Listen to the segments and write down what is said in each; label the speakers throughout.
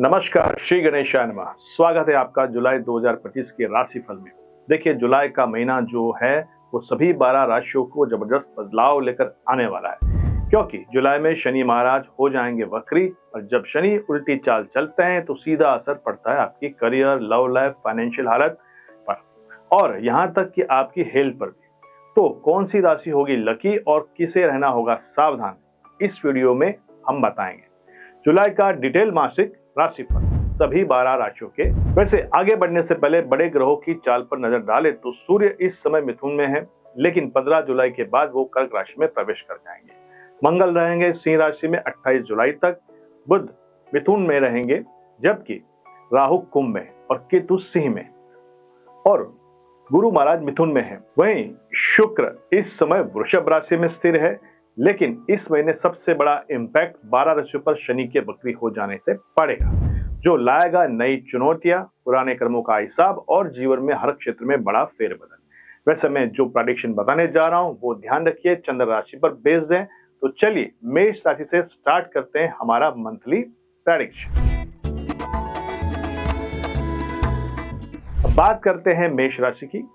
Speaker 1: नमस्कार, श्री गणेशाय नमः। स्वागत है आपका जुलाई 2025 के राशिफल में। देखिए, जुलाई का महीना जो है वो सभी 12 राशियों को जबरदस्त बदलाव लेकर आने वाला है, क्योंकि जुलाई में शनि महाराज हो जाएंगे वक्री और जब शनि उल्टी चाल चलते हैं तो सीधा असर पड़ता है आपकी करियर, लव लाइफ, फाइनेंशियल हालत पर और यहाँ तक कि आपकी हेल्थ पर भी। तो कौन सी राशि होगी लकी और किसे रहना होगा सावधान, इस वीडियो में हम बताएंगे। जुलाई का डिटेल मासिक राशिफल सभी 12 राशियों के। वैसे आगे बढ़ने से पहले बड़े ग्रहों की चाल पर नजर डालें तो सूर्य इस समय मिथुन में है, लेकिन 15 जुलाई के बाद वो कर्क राशि में प्रवेश कर जाएंगे। मंगल रहेंगे सिंह राशि में 28 जुलाई तक, बुध मिथुन में रहेंगे, जबकि राहु कुंभ में और केतु सिंह में और गुरु महाराज मिथुन में है। वहीं शुक्र इस समय वृषभ राशि में स्थिर है, लेकिन इस महीने सबसे बड़ा इम्पैक्ट 12 राशियों पर शनि के वक्री हो जाने से पड़ेगा, जो लाएगा नई चुनौतियां, पुराने कर्मों का हिसाब और जीवन में हर क्षेत्र में बड़ा फेरबदल। वैसे मैं जो प्रेडिक्शन बताने जा रहा हूं वो ध्यान रखिए, चंद्र राशि पर बेस्ड है। तो चलिए मेष राशि से स्टार्ट करते हैं हमारा मंथली प्रेडिक्शन। अब बात करते हैं मेष राशि की।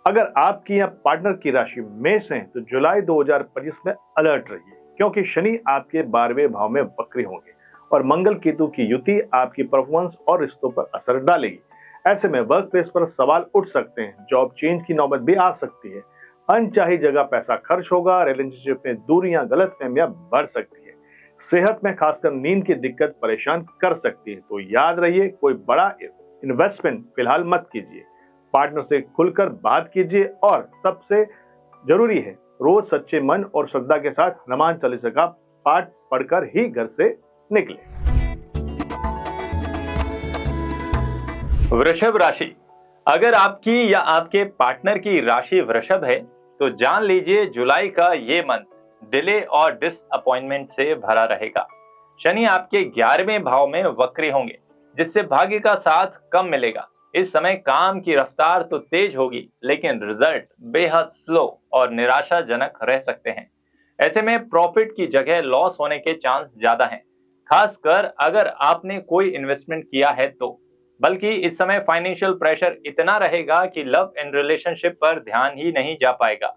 Speaker 1: अगर आपकी या पार्टनर की राशि मेष है तो जुलाई 2025 में अलर्ट रहिए, क्योंकि शनि आपके 12वें भाव में वक्री होंगे और मंगल केतु की युति आपकी परफॉर्मेंस और रिश्तों पर असर डालेगी। ऐसे में वर्क प्लेस पर सवाल उठ सकते हैं, जॉब चेंज की नौबत भी आ सकती है, अनचाही जगह पैसा खर्च होगा, रिलेशनशिप में दूरियां, गलतफहमियां बढ़ सकती है, सेहत में खासकर नींद की दिक्कत परेशान कर सकती है। तो याद रहिए, कोई बड़ा इन्वेस्टमेंट फिलहाल मत कीजिए, पार्टनर से खुलकर बात कीजिए और सबसे जरूरी है रोज सच्चे मन और श्रद्धा के साथ हनुमान चालीसा का पाठ पढ़कर ही घर से निकले।
Speaker 2: वृषभ राशि। अगर आपकी या आपके पार्टनर की राशि वृषभ है तो जान लीजिए जुलाई का ये मंथ डिले और डिसअपॉइंटमेंट से भरा रहेगा। शनि आपके 11वें भाव में वक्री होंगे, जिससे भाग्य का साथ कम मिलेगा। इस समय काम की रफ्तार तो तेज होगी, लेकिन रिजल्ट बेहद स्लो और निराशाजनक रह सकते हैं। ऐसे में प्रॉफिट की जगह लॉस होने के चांस ज्यादा हैं, खासकर अगर आपने कोई इन्वेस्टमेंट किया है तो। बल्कि इस समय फाइनेंशियल प्रेशर इतना रहेगा कि लव एंड रिलेशनशिप पर ध्यान ही नहीं जा पाएगा।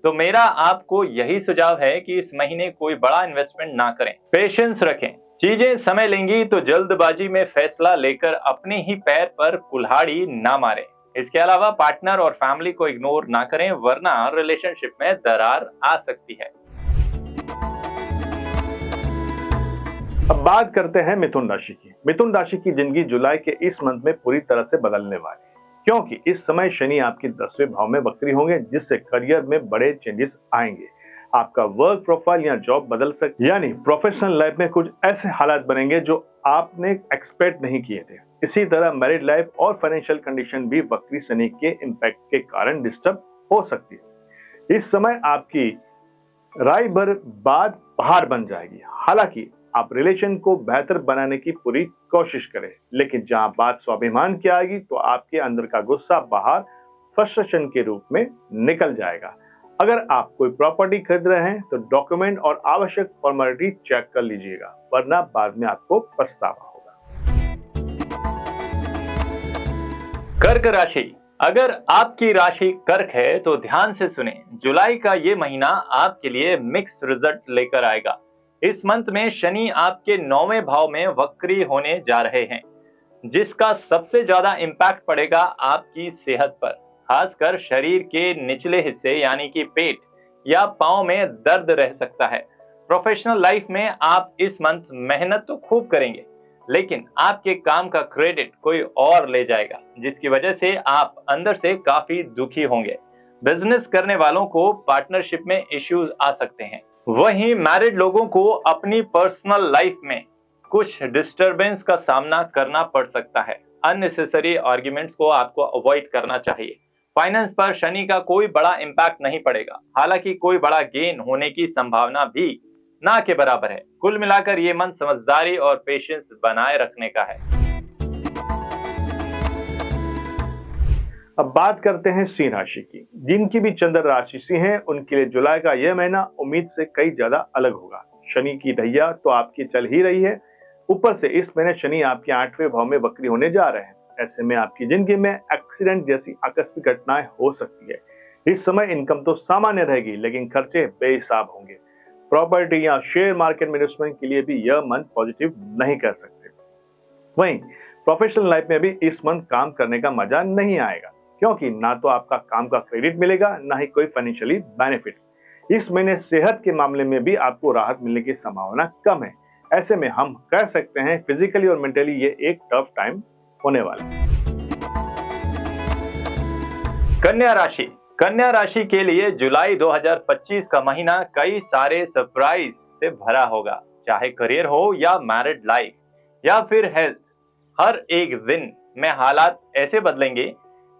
Speaker 2: तो मेरा आपको यही सुझाव है कि इस महीने कोई बड़ा इन्वेस्टमेंट ना करें, पेशेंस रखें। चीजें समय लेंगी तो जल्दबाजी में फैसला लेकर अपने ही पैर पर कुल्हाड़ी ना मारें। इसके अलावा पार्टनर और फैमिली को इग्नोर ना करें, वरना रिलेशनशिप में दरार आ सकती है।
Speaker 1: अब बात करते हैं मिथुन राशि की। मिथुन राशि की जिंदगी जुलाई के इस मंथ में पूरी तरह से बदलने वाली है, क्योंकि इस समय शनि आपके 10वें भाव में वक्री होंगे, जिससे करियर में बड़े चेंजेस आएंगे। आपका वर्क प्रोफाइल या जॉब बदल सकती है, यानी प्रोफेशनल लाइफ में कुछ ऐसे हालात बनेंगे जो आपने एक्सपेक्ट नहीं किए थे। इसी तरह मैरिड लाइफ और फाइनेंशियल कंडीशन भी वक्री शनि के इम्पैक्ट के कारण डिस्टर्ब हो सकती है। इस समय आपकी राय भर बात पहाड़ बन जाएगी। हालांकि आप रिलेशन को बेहतर बनाने की पूरी कोशिश करें, लेकिन जहां बात स्वाभिमान की आएगी तो आपके अंदर का गुस्सा बाहर फ्रस्ट्रेशन के रूप में निकल जाएगा। अगर आप कोई प्रॉपर्टी खरीद रहे हैं तो डॉक्यूमेंट और आवश्यक फॉर्मेलिटी चेक कर लीजिएगा, वरना बाद में आपको पछतावा होगा।
Speaker 2: कर्क राशि। अगर आपकी राशि कर्क है तो ध्यान से सुने, जुलाई का ये महीना आपके लिए मिक्स रिजल्ट लेकर आएगा। इस मंथ में शनि आपके 9वें भाव में वक्री होने जा रहे हैं, जिसका सबसे ज्यादा इम्पैक्ट पड़ेगा आपकी सेहत पर। खासकर शरीर के निचले हिस्से यानी कि पेट या पांव में दर्द रह सकता है। प्रोफेशनल लाइफ में आप इस मंथ मेहनत तो खूब करेंगे, लेकिन आपके काम का क्रेडिट कोई और ले जाएगा, जिसकी वजह से आप अंदर से काफी दुखी होंगे। बिजनेस करने वालों को पार्टनरशिप में इश्यूज आ सकते हैं। वहीं मैरिड लोगों को अपनी पर्सनल लाइफ में कुछ डिस्टरबेंस का सामना करना पड़ सकता है। अननेसेसरी आर्ग्यूमेंट्स को आपको अवॉइड करना चाहिए। फाइनेंस पर शनि का कोई बड़ा इम्पैक्ट नहीं पड़ेगा, हालांकि कोई बड़ा गेन होने की संभावना भी ना के बराबर है। कुल मिलाकर ये मंथ समझदारी और पेशेंस बनाए रखने का है।
Speaker 1: अब बात करते हैं सिंह राशि की। जिनकी भी चंद्र राशि सिंह है, उनके लिए जुलाई का यह महीना उम्मीद से कई ज्यादा अलग होगा। शनि की ढैया तो आपकी चल ही रही है, ऊपर से इस महीने शनि आपके 8वें भाव में वक्री होने जा रहे हैं। ऐसे में आपकी जिंदगी में एक्सीडेंट जैसी आकस्मिक घटनाएं हो सकती है। इस समय इनकम तो सामान्य रहेगी, लेकिन खर्चे बेहिसाब होंगे। प्रॉपर्टी या शेयर मार्केट में इन्वेस्टमेंट के लिए भी यह मंथ पॉजिटिव नहीं कर सकते। वहीं प्रोफेशनल लाइफ में भी इस मंथ काम करने का मजा नहीं आएगा, क्योंकि ना तो आपका काम का क्रेडिट मिलेगा, ना ही कोई फाइनेंशियली बेनिफिट्स। इस महीने सेहत के मामले में भी आपको राहत मिलने की संभावना कम है। ऐसे में हम कह सकते हैं फिजिकली और मेंटली ये एक टफ टाइम होने वाला है।
Speaker 2: कन्या राशि के लिए जुलाई 2025 का महीना कई सारे सरप्राइज से भरा होगा। चाहे करियर हो या मैरिड लाइफ या फिर हेल्थ, हर एक दिन में हालात ऐसे बदलेंगे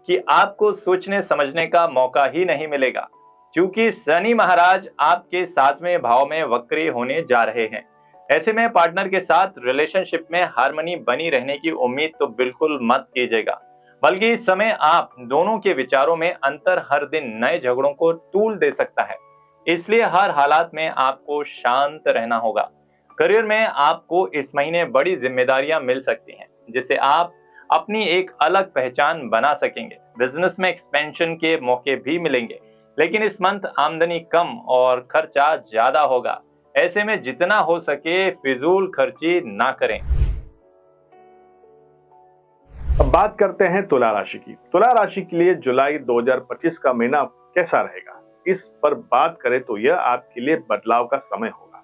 Speaker 2: कि आपको सोचने समझने का मौका ही नहीं मिलेगा, क्योंकि शनि महाराज आपके 7वें भाव में वक्री होने जा रहे हैं। ऐसे में पार्टनर के साथ रिलेशनशिप में हार्मनी बनी रहने की उम्मीद तो बिल्कुल मत कीजिएगा, बल्कि इस समय आप दोनों के विचारों में अंतर हर दिन नए झगड़ों को तूल दे सकता है। इसलिए हर हालात में आपको शांत रहना होगा। करियर में आपको इस महीने बड़ी जिम्मेदारियां मिल सकती हैं, जिससे आप अपनी एक अलग पहचान बना सकेंगे। बिजनेस में एक्सपेंशन के मौके भी मिलेंगे, लेकिन इस मंथ आमदनी कम और खर्चा ज्यादा होगा। ऐसे में जितना हो सके फिजूल खर्ची ना करें।
Speaker 1: अब बात करते हैं तुला राशि की। तुला राशि के लिए जुलाई 2025 का महीना कैसा रहेगा, इस पर बात करें तो यह आपके लिए बदलाव का समय होगा,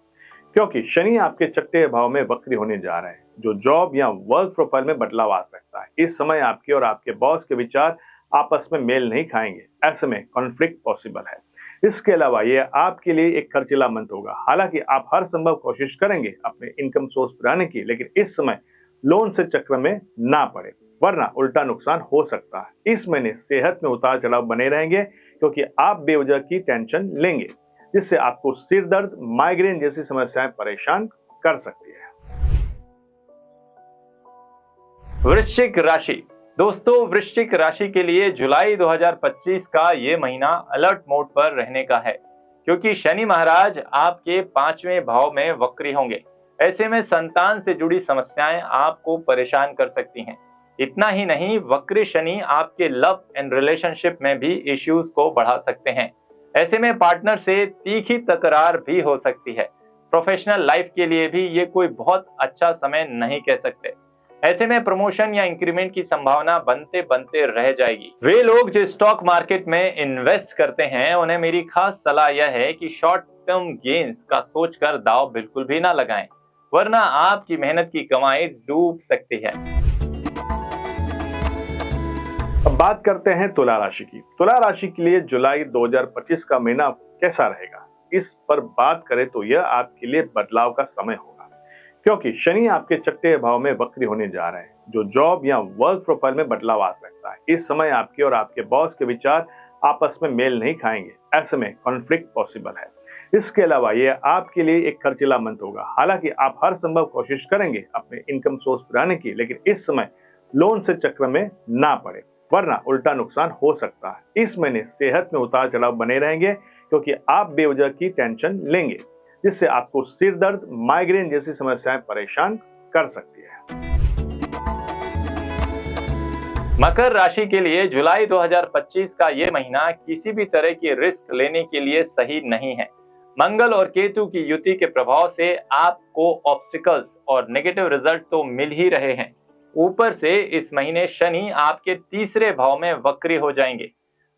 Speaker 1: क्योंकि शनि आपके 6ठे भाव में वक्री होने जा रहे हैं, जो जॉब या वर्क प्रोफाइल में बदलाव आ सकता है। इस समय आपके और आपके बॉस के विचार आपस में मेल नहीं खाएंगे। ऐसे में कॉन्फ्लिक्ट पॉसिबल है। इसके अलावा यह आपके लिए एक खर्चीला मंथ होगा। हालांकि आप हर संभव कोशिश करेंगे अपने इनकम सोर्स बढ़ाने की, लेकिन इस समय लोन से चक्र में ना पड़े, वरना उल्टा नुकसान हो सकता है। इस महीने सेहत में उतार चढ़ाव बने रहेंगे, क्योंकि आप बेवजह की टेंशन लेंगे, जिससे आपको सिर दर्द, माइग्रेन जैसी समस्याएं परेशान कर सकती है।
Speaker 2: वृश्चिक राशि। दोस्तों, वृश्चिक राशि के लिए जुलाई 2025 का ये महीना अलर्ट मोड पर रहने का है, क्योंकि शनि महाराज आपके 5वें भाव में वक्री होंगे। ऐसे में संतान से जुड़ी समस्याएं आपको परेशान कर सकती हैं। इतना ही नहीं, वक्री शनि आपके लव एंड रिलेशनशिप में भी इश्यूज को बढ़ा सकते हैं। ऐसे में पार्टनर से तीखी तकरार भी हो सकती है। प्रोफेशनल लाइफ के लिए भी ये कोई बहुत अच्छा समय नहीं कह सकते। ऐसे में प्रमोशन या इंक्रीमेंट की संभावना बनते बनते रह जाएगी। वे लोग जो स्टॉक मार्केट में इन्वेस्ट करते हैं, उन्हें मेरी खास सलाह यह है कि शॉर्ट टर्म गेन्स का सोचकर दांव बिल्कुल भी ना लगाएं, वरना आपकी मेहनत की कमाई डूब सकती है।
Speaker 1: अब बात करते हैं तुला राशि की। तुला राशि के लिए जुलाई 2025 का महीना कैसा रहेगा, इस पर बात करें तो यह आपके लिए बदलाव का समय होगा, क्योंकि शनि आपके 6ठे भाव में वक्री होने जा रहे हैं, जो जॉब या वर्क प्रोफाइल में बदलाव आ सकता है। इस समय आपके और आपके बॉस के विचार आपस में मेल नहीं खाएंगे। ऐसे में कॉन्फ्लिक्ट पॉसिबल है। इसके अलावा यह आपके लिए एक खर्चीला मंथ होगा। हालांकि आप हर संभव कोशिश करेंगे अपने इनकम सोर्स बढ़ाने की, लेकिन इस समय लोन से चक्र में ना पड़े, वरना उल्टा नुकसान हो सकता है। इस महीने सेहत में उतार चढ़ाव बने रहेंगे, क्योंकि आप बेवजह की टेंशन लेंगे, जिससे आपको सिर दर्द, माइग्रेन जैसी समस्याएं परेशान कर सकती है।
Speaker 2: मकर राशि के लिए जुलाई 2025 का ये महीना किसी भी तरह की रिस्क लेने के लिए सही नहीं है। मंगल और केतु की युति के प्रभाव से आपको ऑब्स्टिकल्स और नेगेटिव रिजल्ट तो मिल ही रहे हैं। ऊपर से इस महीने शनि आपके 3रे भाव में वक्री हो जाएंगे,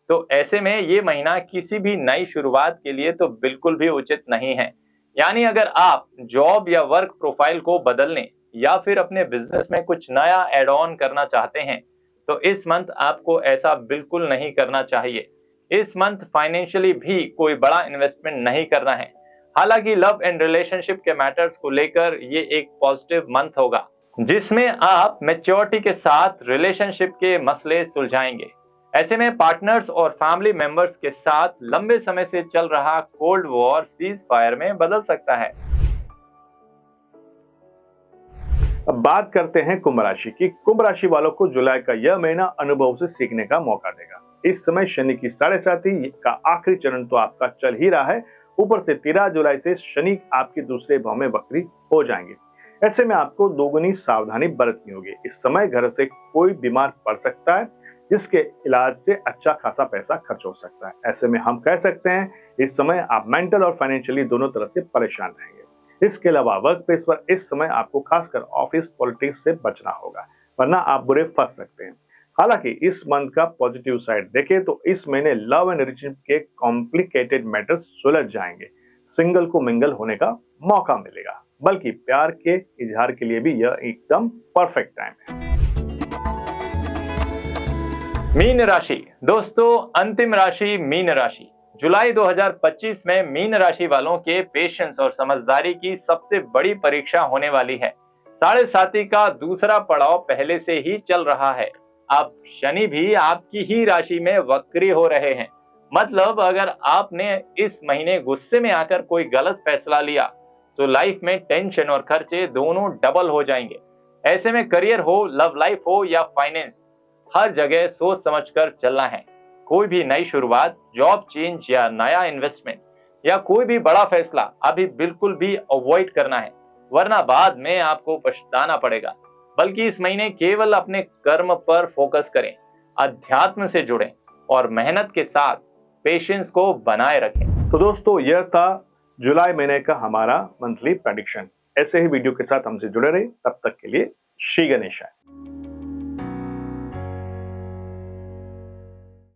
Speaker 2: तो ऐसे में ये महीना किसी भी नई शुरुआत के लिए तो बिल्कुल भी उचित नहीं है। यानी अगर आप जॉब या वर्क प्रोफाइल को बदलने या फिर अपने बिजनेस में कुछ नया एड ऑन करना चाहते हैं, तो इस मंथ आपको ऐसा बिल्कुल नहीं करना चाहिए। इस मंथ फाइनेंशियली भी कोई बड़ा इन्वेस्टमेंट नहीं करना है। हालांकि लव एंड रिलेशनशिप के मैटर्स को लेकर ये एक पॉजिटिव मंथ होगा, जिसमें आप मैच्योरिटी के साथ रिलेशनशिप के मसले सुलझाएंगे। ऐसे में पार्टनर्स और फैमिली मेंबर्स के साथ लंबे समय से चल रहा कोल्ड वॉर सीज फायर में बदल सकता है।
Speaker 1: अब बात करते हैं कुंभ राशि की। कुंभ राशि वालों को जुलाई का यह महीना अनुभव से सीखने का मौका देगा। इस समय शनि की 7.5 का आखिरी चरण तो आपका चल ही रहा है, ऊपर से 13 जुलाई से शनि आपके 2रे भाव में वक्री हो जाएंगे। ऐसे में आपको दोगुनी सावधानी बरतनी होगी। इस समय घर से कोई बीमार पड़ सकता है, जिसके इलाज से अच्छा खासा पैसा खर्च हो सकता है। ऐसे में हम कह सकते हैं इस समय आप मेंटल और फाइनेंशियली दोनों तरफ से परेशान रहेंगे। इसके अलावा वर्क प्लेस पर इस समय आपको खासकर ऑफिस पॉलिटिक्स से बचना होगा, वरना आप बुरे फंस सकते हैं। हालांकि इस मंथ का पॉजिटिव साइड देखें तो इस महीने लव एंड रिलेशनशिप के कॉम्प्लिकेटेड मैटर्स सुलझ जाएंगे। सिंगल को मिंगल होने का मौका मिलेगा, बल्कि प्यार के इजहार के लिए भी यह एकदम परफेक्ट टाइम है।
Speaker 2: मीन राशि, दोस्तों अंतिम राशि मीन राशि। जुलाई 2025 में मीन राशि वालों के पेशेंस और समझदारी की सबसे बड़ी परीक्षा होने वाली है। साढ़े साती का दूसरा पड़ाव पहले से ही चल रहा है। अब शनि भी आपकी ही राशि में वक्री हो रहे हैं। मतलब अगर आपने इस महीने गुस्से में आकर कोई गलत फैसला लिया तो लाइफ में टेंशन और खर्चे दोनों डबल हो जाएंगे। ऐसे में करियर हो, लव लाइफ हो या फाइनेंस, हर जगह सोच समझकर चलना है। कोई भी नई शुरुआत, जॉब चेंज या नया इन्वेस्टमेंट या कोई भी बड़ा फैसला अभी बिल्कुल भी अवॉइड करना है, वरना बाद में आपको पछताना पड़ेगा। बल्कि इस महीने केवल अपने कर्म पर फोकस करें, अध्यात्म से जुड़ें और मेहनत के साथ पेशेंस को बनाए रखें।
Speaker 1: तो दोस्तों यह था जुलाई महीने का हमारा मंथली प्रेडिक्शन। ऐसे ही वीडियो के साथ हमसे जुड़े रहिए। तब तक के लिए श्री गणेशाय।